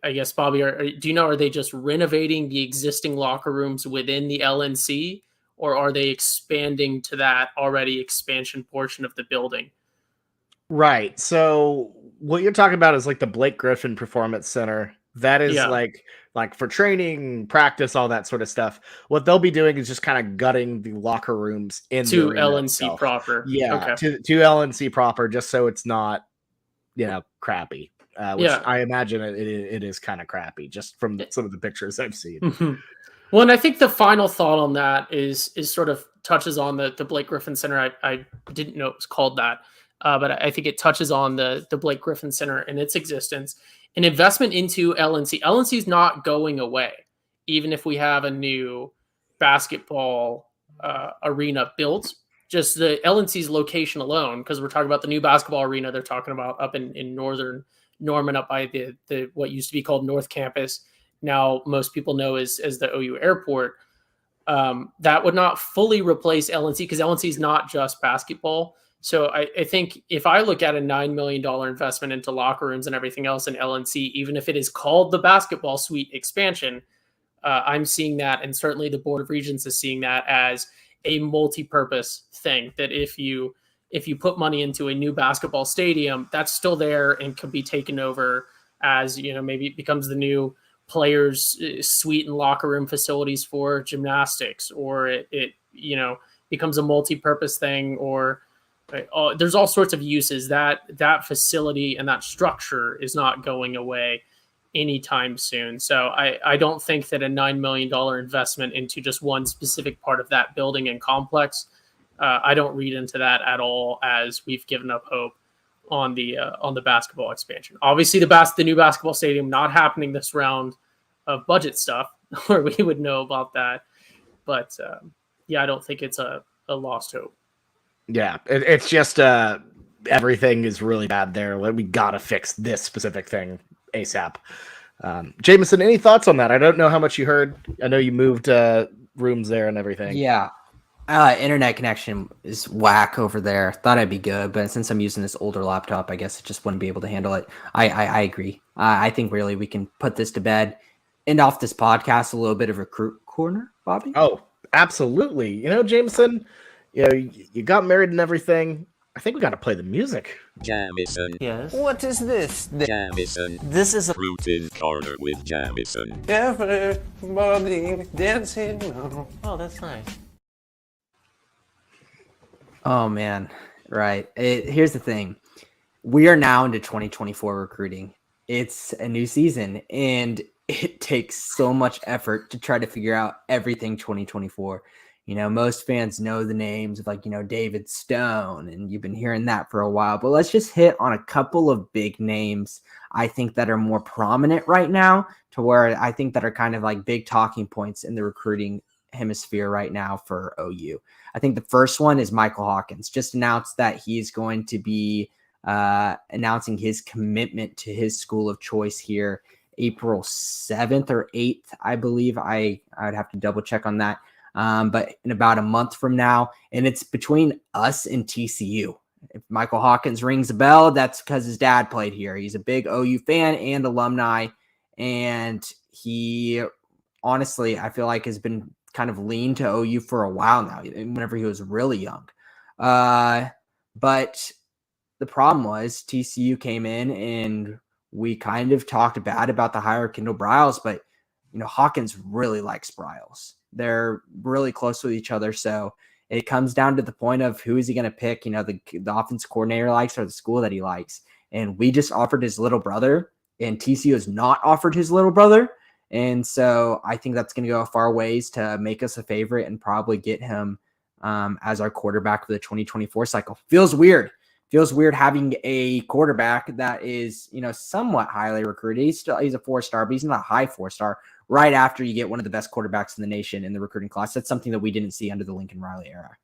I guess, Bobby, do you know, are they just renovating the existing locker rooms within the LNC, or are they expanding to that already expansion portion of the building? Right. So what you're talking about is like the Blake Griffin Performance Center. That is like for training, practice, all that sort of stuff. What they'll be doing is just kind of gutting the locker rooms into LNC itself. proper. Yeah, okay. to LNC proper, just so it's not, crappy. which I imagine it is kind of crappy just from some of the pictures I've seen. Well, and I think the final thought on that is sort of touches on the Blake Griffin Center. I didn't know it was called that, but I think it touches on the Blake Griffin Center and its existence. An investment into LNC. LNC is not going away, even if we have a new basketball arena built. Just the LNC's location alone, because we're talking about the new basketball arena they're talking about up in northern Norman, up by the what used to be called North Campus. Now most people know as the OU airport. That would not fully replace LNC because LNC is not just basketball. So I think if I look at a $9 million investment into locker rooms and everything else in LNC, even if it is called the basketball suite expansion, I'm seeing that, and certainly the Board of Regents is seeing that as a multi-purpose thing. That if you put money into a new basketball stadium, that's still there and could be taken over as, maybe it becomes the new players' suite and locker room facilities for gymnastics, or it becomes a multi-purpose thing, or there's all sorts of uses. That facility and that structure is not going away anytime soon. So I don't think that a $9 million investment into just one specific part of that building and complex, I don't read into that at all as we've given up hope on the basketball expansion. Obviously the new basketball stadium not happening this round of budget stuff, or we would know about that. But I don't think it's a lost hope. Yeah, it's just everything is really bad there. We gotta fix this specific thing ASAP. Jamison, any thoughts on that? I don't know how much you heard. I know you moved rooms there and everything. Yeah. Internet connection is whack over there. Thought I'd be good, but since I'm using this older laptop, I guess it just wouldn't be able to handle it. I agree. I think really we can put this to bed. End off this podcast a little bit of recruit corner, Bobby. Oh, absolutely. Jamison, you got married and everything. I think we got to play the music. Jamison. Yes. What is this? Jamison. This is a Fruited corner with Jamison. everybody dancing. Oh, that's nice. Oh man, right. Here's the thing. We are now into 2024 recruiting. It's a new season, and it takes so much effort to try to figure out everything 2024. Most fans know the names of David Stone, and you've been hearing that for a while, but let's just hit on a couple of big names I think that are more prominent right now, to where I think that are kind of like big talking points in the recruiting hemisphere right now for OU. I think the first one is Michael Hawkins. Just announced that he's going to be announcing his commitment to his school of choice here April 7th or 8th, I believe. I would have to double check on that. But in about a month from now, and it's between us and TCU. If Michael Hawkins rings a bell, that's because his dad played here. He's a big OU fan and alumni, and he honestly, I feel like, has been kind of lean to OU for a while now, whenever he was really young. But the problem was TCU came in and we kind of talked bad about the hire of Kendall Briles, but Hawkins really likes Briles. They're really close with each other. So it comes down to the point of who is he going to pick, the offense coordinator likes or the school that he likes. And we just offered his little brother, and TCU has not offered his little brother. And so I think that's going to go a far ways to make us a favorite and probably get him as our quarterback for the 2024 cycle. Feels weird having a quarterback that is, somewhat highly recruited. He's a 4-star, but he's not a high 4-star right after you get one of the best quarterbacks in the nation in the recruiting class. That's something that we didn't see under the Lincoln Riley era.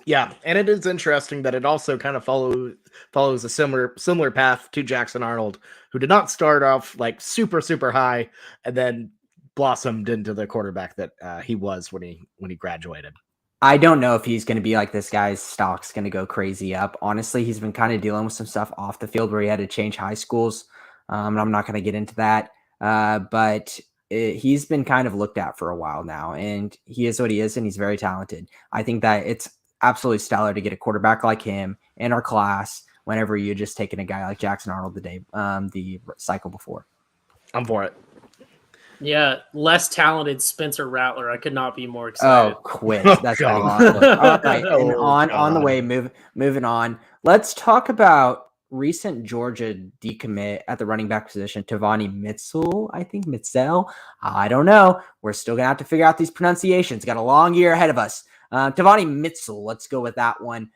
Yeah, and it is interesting that it also kind of follows a similar path to Jackson Arnold, who did not start off like super, super high and then blossomed into the quarterback that he was when he graduated. I don't know if he's going to be like this guy's stock's going to go crazy up. Honestly, he's been kind of dealing with some stuff off the field where he had to change high schools. And I'm not going to get into that. But he's been kind of looked at for a while now, and he is what he is, and he's very talented. I think that it's absolutely stellar to get a quarterback like him in our class whenever you're just taking a guy like Jackson Arnold the cycle before. I'm for it. Yeah, less talented Spencer Rattler. I could not be more excited. Oh, quit. That's all right. And on the way, moving on. Let's talk about recent Georgia decommit at the running back position, Mizell. I don't know. We're still going to have to figure out these pronunciations. Got a long year ahead of us. Mizell, let's go with that one.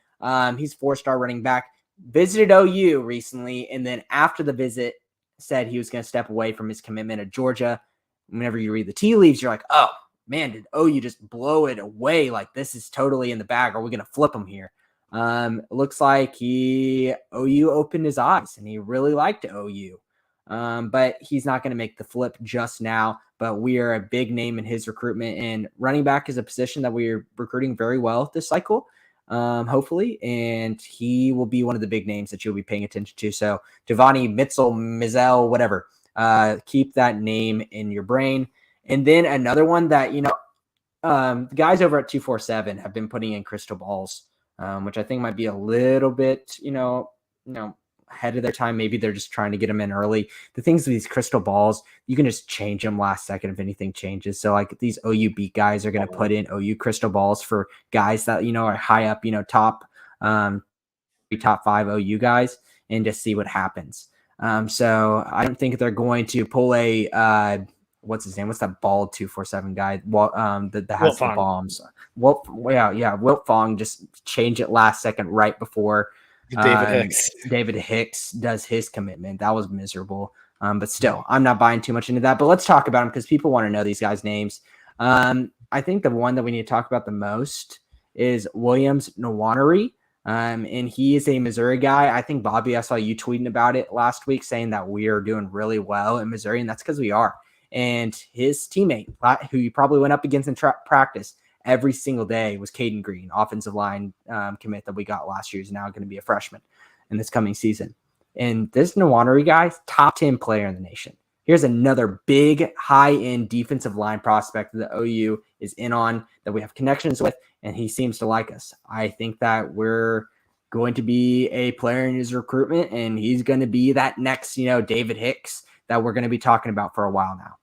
He's 4-star running back. Visited OU recently, and then after the visit, said he was going to step away from his commitment to Georgia. Whenever you read the tea leaves, you're like, oh, man, did OU just blow it away? Like, this is totally in the bag. Are we going to flip him here? Looks like OU opened his eyes, and he really liked OU. But he's not going to make the flip just now. But we are a big name in his recruitment, and running back is a position that we are recruiting very well this cycle. Hopefully, and he will be one of the big names that you'll be paying attention to. So Mizell, whatever, keep that name in your brain. And then another one that, the guys over at 247 have been putting in crystal balls, which I think might be a little bit, ahead of their time. Maybe they're just trying to get them in early. The things with these crystal balls, you can just change them last second if anything changes. So like these OU beat guys are going to put in OU crystal balls for guys that, are high up, top 5 OU guys, and just see what happens. So I don't think they're going to pull a, what's his name? What's that bald 247 guy? That has the bombs. Wilt Fong, just change it last second right before David Hicks does his commitment. That was miserable. But still, I'm not buying too much into that. But let's talk about them because people want to know these guys' names. I think the one that we need to talk about the most is Williams Nwaneri. And he is a Missouri guy. I think, Bobby, I saw you tweeting about it last week saying that we are doing really well in Missouri, and that's because we are. And his teammate, who you probably went up against in practice every single day, was Caden Green, offensive line commit that we got last year. Is now going to be a freshman in this coming season. And this Nwaneri guy, top 10 player in the nation. Here's another big high-end defensive line prospect that OU is in on, that we have connections with, and he seems to like us. I think that we're going to be a player in his recruitment, and he's going to be that next, David Hicks that we're going to be talking about for a while now.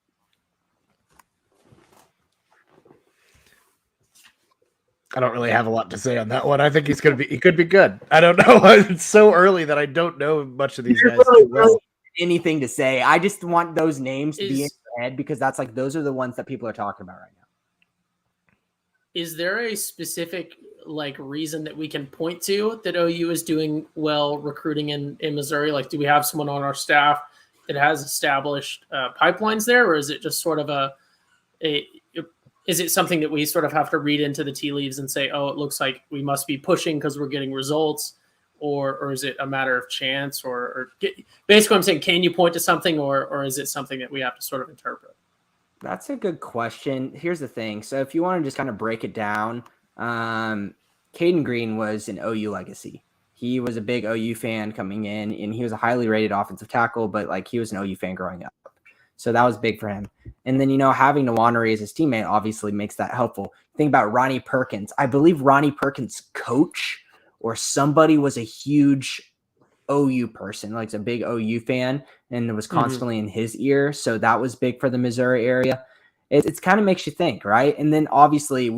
I don't really have a lot to say on that one. I think he could be good. I don't know. It's so early that I don't know much of these guys. Really anything to say. I just want those names to be in your head because that's like, those are the ones that people are talking about right now. Is there a specific reason that we can point to that OU is doing well recruiting in Missouri? Like, do we have someone on our staff that has established pipelines there, or is it just sort of is it something that we sort of have to read into the tea leaves and say, oh, it looks like we must be pushing because we're getting results, or is it a matter of chance, basically I'm saying, can you point to something, or is it something that we have to sort of interpret? That's a good question. Here's the thing. So if you want to just kind of break it down, Caden Green was an OU legacy. He was a big OU fan coming in, and he was a highly rated offensive tackle, but he was an OU fan growing up. So that was big for him. And then, having Nwaneri as his teammate obviously makes that helpful. Think about Ronnie Perkins. I believe Ronnie Perkins' coach or somebody was a huge OU person, like a big OU fan, and it was constantly in his ear. So that was big for the Missouri area. It's kind of makes you think, right? And then obviously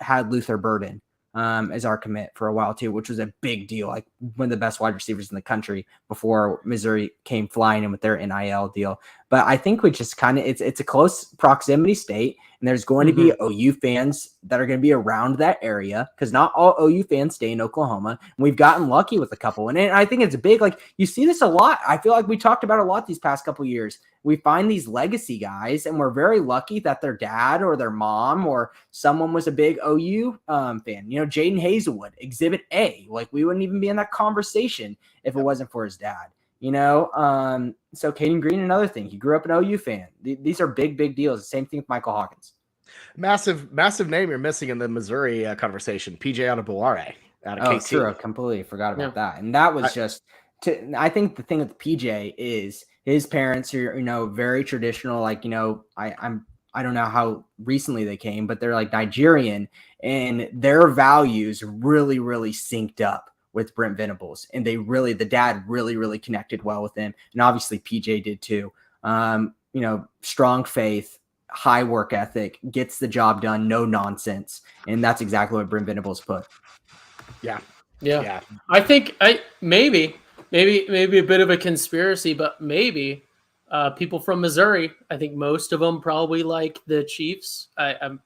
had Luther Burden as our commit for a while too, which was a big deal, like one of the best wide receivers in the country before Missouri came flying in with their NIL deal. But I think we just kind of, it's a close proximity state, and there's going to be OU fans that are going to be around that area because not all OU fans stay in Oklahoma. And we've gotten lucky with a couple. And I think it's big. Like, you see this a lot. I feel like we talked about a lot these past couple of years. We find these legacy guys, and we're very lucky that their dad or their mom or someone was a big OU fan. Jaden Hazelwood, Exhibit A. Like, we wouldn't even be in that conversation if it wasn't for his dad. So Caden Green, another thing. He grew up an OU fan. These are big, big deals. Same thing with Michael Hawkins. Massive name you're missing in the Missouri conversation. PJ Adebaware out of KC. True. I completely forgot about that. And that was I think the thing with PJ is his parents are, very traditional. I don't know how recently they came, but they're Nigerian, and their values really, really synced up with Brent Venables. And the dad really, really connected well with him. And obviously PJ did too. Strong faith, high work ethic, gets the job done, no nonsense. And that's exactly what Brent Venables put. Yeah. I think maybe maybe a bit of a conspiracy, but maybe people from Missouri. I think most of them probably like the Chiefs. I'm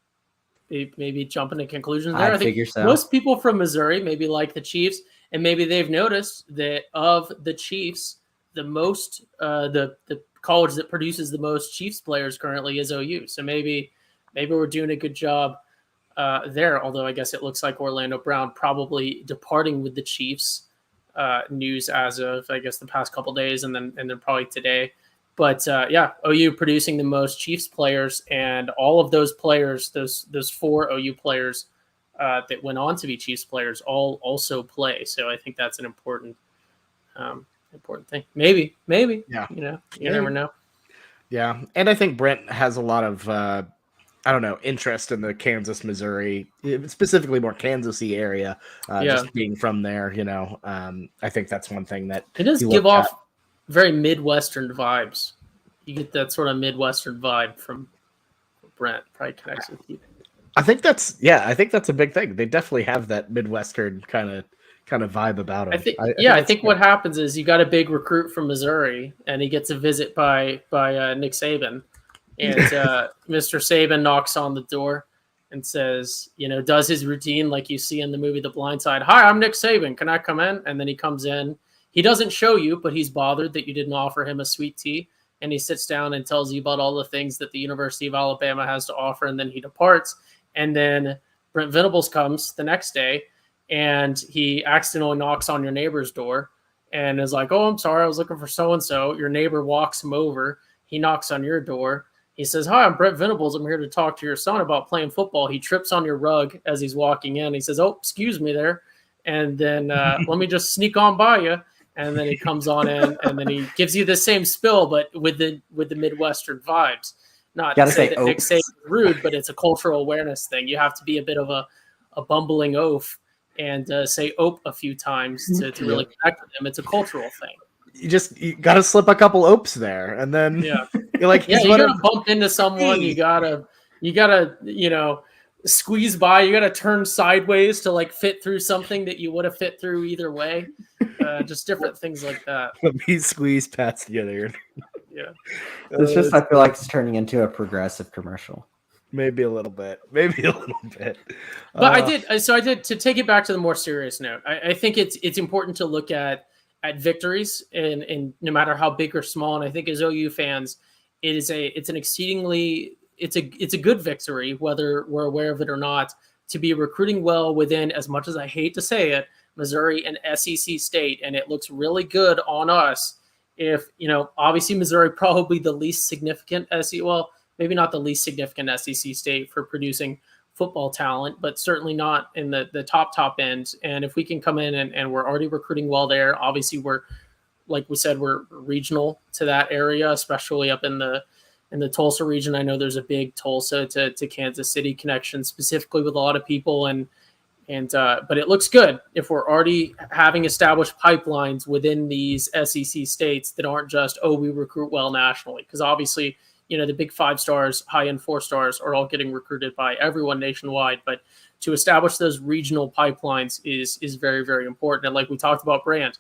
maybe jumping to conclusions there. I I think figure so. most people from Missouri maybe like the Chiefs, and maybe they've noticed that of the Chiefs, the most the college that produces the most Chiefs players currently is OU. So maybe we're doing a good job there. Although I guess it looks like Orlando Brown probably departing with the Chiefs. News as of I guess the past couple days, and then probably today. But yeah, OU producing the most Chiefs players, and all of those players, those 4 OU players that went on to be Chiefs players, all also play. So I think that's an important thing. Maybe, Yeah. You never know. Yeah, and I think Brent has a lot of interest in the Kansas, Missouri, specifically more Kansas-y area. Just being from there, I think that's one thing that it does give off very Midwestern vibes. You get that sort of Midwestern vibe from Brent. Probably connects with you. I think that's a big thing. They definitely have that Midwestern kind of vibe about them. I think what happens is you got a big recruit from Missouri, and he gets a visit by Nick Saban, and Mr. Saban knocks on the door and says, does his routine like you see in the movie The Blind Side. Hi, I'm Nick Saban. Can I come in? And then he comes in. He doesn't show you, but he's bothered that you didn't offer him a sweet tea. And he sits down and tells you about all the things that the University of Alabama has to offer. And then he departs. And then Brent Venables comes the next day, and he accidentally knocks on your neighbor's door and is like, oh, I'm sorry, I was looking for so-and-so. Your neighbor walks him over. He knocks on your door. He says, hi, I'm Brent Venables. I'm here to talk to your son about playing football. He trips on your rug as he's walking in. He says, oh, excuse me there. And then let me just sneak on by you. And then he comes on in, and then he gives you the same spill, but with the Midwestern vibes. Not to say that Nick Saban is rude, but it's a cultural awareness thing. You have to be a bit of a bumbling oaf and say "ope" a few times to really connect with him. It's a cultural thing. You got to slip a couple opes there, and then you're like, you got to bump into someone. You gotta squeeze by. You got to turn sideways to like fit through something that you would have fit through either way. Just different things like that. Let me squeeze past together. Yeah, it's just I feel like it's turning into a progressive commercial. Maybe a little bit. But I did to take it back to the more serious note. I think it's important to look at victories and no matter how big or small. And I think as OU fans, it's a good victory, whether we're aware of it or not, to be recruiting well within, as much as I hate to say it, Missouri and SEC state. And it looks really good on us if, obviously Missouri probably the least significant SEC, well, maybe not the least significant SEC state for producing football talent, but certainly not in the top end. And if we can come in and we're already recruiting well there, obviously we're, like we said, we're regional to that area, especially up in the Tulsa region. I know there's a big Tulsa to Kansas City connection specifically with a lot of people. But it looks good if we're already having established pipelines within these SEC states that aren't just, we recruit well nationally. Because obviously, the big 5 stars, high-end 4 stars are all getting recruited by everyone nationwide. But to establish those regional pipelines is very, very important. And like we talked about brand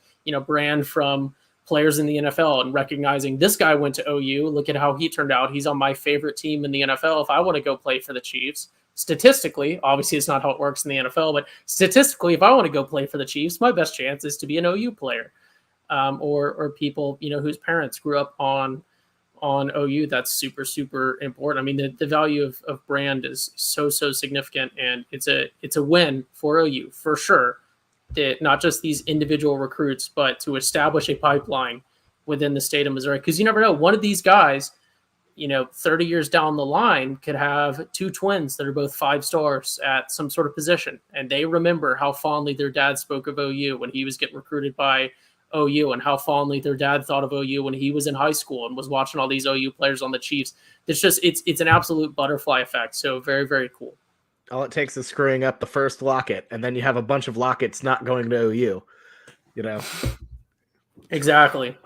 from players in the NFL and recognizing this guy went to OU. Look at how he turned out. He's on my favorite team in the NFL. If I want to go play for the Chiefs, statistically, obviously it's not how it works in the NFL, but statistically, if I want to go play for the Chiefs, my best chance is to be an OU player, or people whose parents grew up on OU. That's super, super important. I mean, the value of brand is so significant, and it's a win for OU for sure. That not just these individual recruits, but to establish a pipeline within the state of Missouri, because you never know, one of these guys, 30 years down the line could have 2 twins that are both 5 stars at some sort of position. And they remember how fondly their dad spoke of OU when he was getting recruited by OU, and how fondly their dad thought of OU when he was in high school and was watching all these OU players on the Chiefs. It's an absolute butterfly effect. So very, very cool. All it takes is screwing up the first locket, and then you have a bunch of lockets not going to OU. Exactly.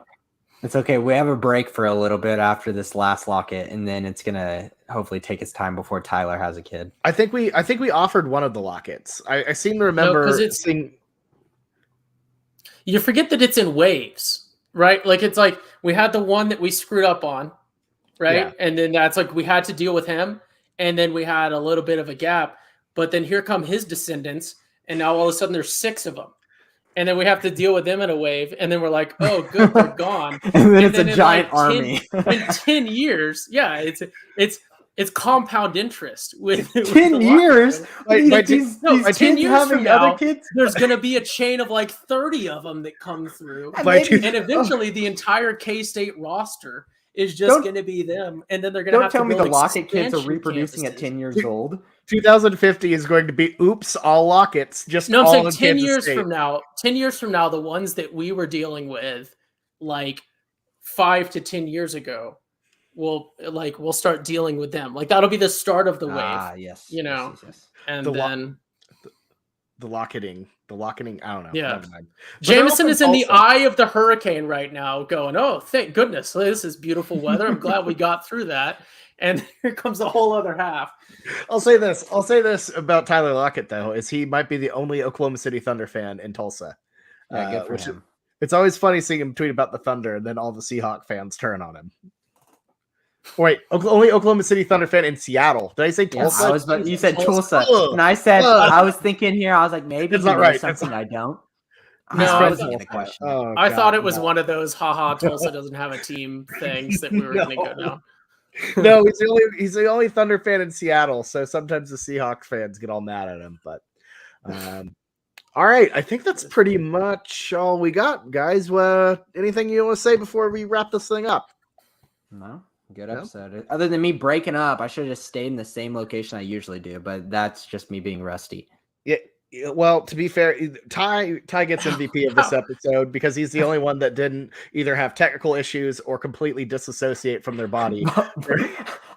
It's okay. We have a break for a little bit after this last locket, and then it's gonna hopefully take its time before Tyler has a kid. I think we offered one of the lockets. I seem to remember you forget that it's in waves, right? Like it's like we had the one that we screwed up on, right? Yeah. And then that's like we had to deal with him, and then we had a little bit of a gap. But then here come his descendants, and now all of a sudden there's 6 of them. And then we have to deal with them in a wave, and then we're like, "Oh, good, they're gone." and then it's then a in, giant like, army. in 10 years, yeah, it's compound interest with 10 with years. Like, These 10 kids years having from now, other kids. there's going to be a chain of like 30 of them that come through, By two- and eventually the entire K-State roster is just going to be them, and then they're going to Don't have tell to me the build Locket kids are expansion reproducing at campuses. 10 years old. 2050 is going to be oops, all Lockets. Just No, I'm all saying in 10 Kansas years State. from now, 10 years from now, the ones that we were dealing with, like 5 to 10 years ago, we'll start dealing with them. Like that'll be the start of the wave. Yes. You know, yes. and The lo- then The locketing. I don't know. Yeah. Never mind. But Jamison they're is in the also- eye of the hurricane right now, going, "Oh, thank goodness, this is beautiful weather. I'm glad we got through that." And here comes the whole other half. I'll say this about Tyler Lockett though, is he might be the only Oklahoma City Thunder fan in Tulsa. Yeah, good for him. It's always funny seeing him tweet about the Thunder, and then all the Seahawk fans turn on him. Wait, only Oklahoma City Thunder fan in Seattle. Did I say Yeah, Tulsa? you said Tulsa, Ugh. and I said Ugh. I was thinking here. I was like, maybe It's he not knows right. something I don't. No, I I was thought- asking a question. Oh, I God, thought it was no. one of those haha Tulsa doesn't have a team things that we were going to go down. No, he's the only Thunder fan in Seattle, so sometimes the Seahawks fans get all mad at him. But all right, I think that's pretty much all we got, guys. Anything you want to say before we wrap this thing up? No, good No? episode. Other than me breaking up, I should have just stayed in the same location I usually do, but that's just me being rusty. Yeah. Well, to be fair, Ty gets MVP of this episode because he's the only one that didn't either have technical issues or completely disassociate from their body.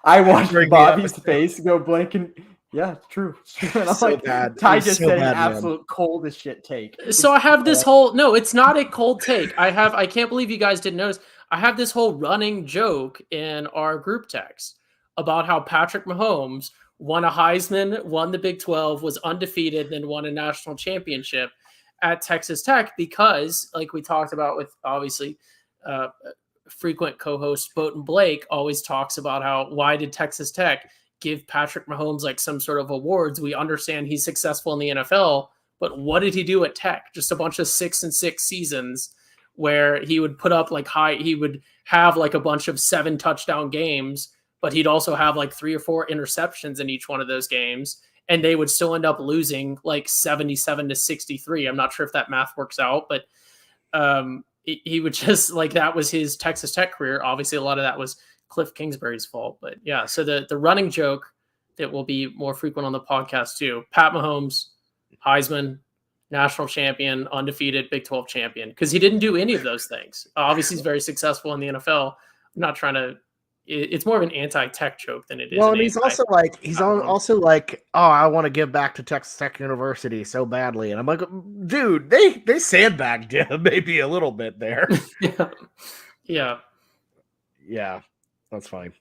I watched During the Bobby's episode. face go blank and yeah, it's true. And I'm So like, bad. It Ty was just so said bad, an man. absolute cold as shit take. So I have this whole no, it's not a cold take. I can't believe you guys didn't notice. I have this whole running joke in our group text about how Patrick Mahomes won a Heisman, won the Big 12, was undefeated, then won a national championship at Texas Tech because, like we talked about with obviously frequent co-host Boat Blake always talks about how why did Texas Tech give Patrick Mahomes like some sort of awards? We understand he's successful in the NFL, but what did he do at Tech? Just a bunch of 6-6 seasons where he would put up like he would have like a bunch of 7 touchdown games, but he'd also have like 3 or 4 interceptions in each one of those games, and they would still end up losing like 77-63. I'm not sure if that math works out, but he would just like that was his Texas Tech career. Obviously, a lot of that was Cliff Kingsbury's fault, but yeah. So the running joke that will be more frequent on the podcast too: Pat Mahomes, Heisman, national champion, undefeated Big 12 champion, because he didn't do any of those things. Obviously, he's very successful in the NFL. I'm not trying to. It's more of an anti-tech joke than it is. Well, and he's also like, oh, I want to give back to Texas Tech University so badly, and I'm like, dude, they sandbagged you maybe a little bit there. Yeah. That's funny.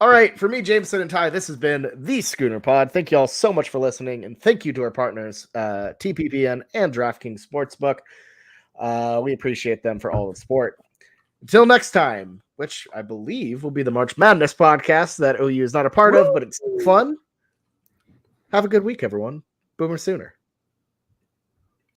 All right, for me, Jamison and Ty, this has been the Schooner Pod. Thank you all so much for listening, and thank you to our partners, TPPN and DraftKings Sportsbook. We appreciate them for all the support. Until next time, which I believe will be the March Madness podcast that OU is not a part of, but it's fun. Have a good week, everyone. Boomer Sooner.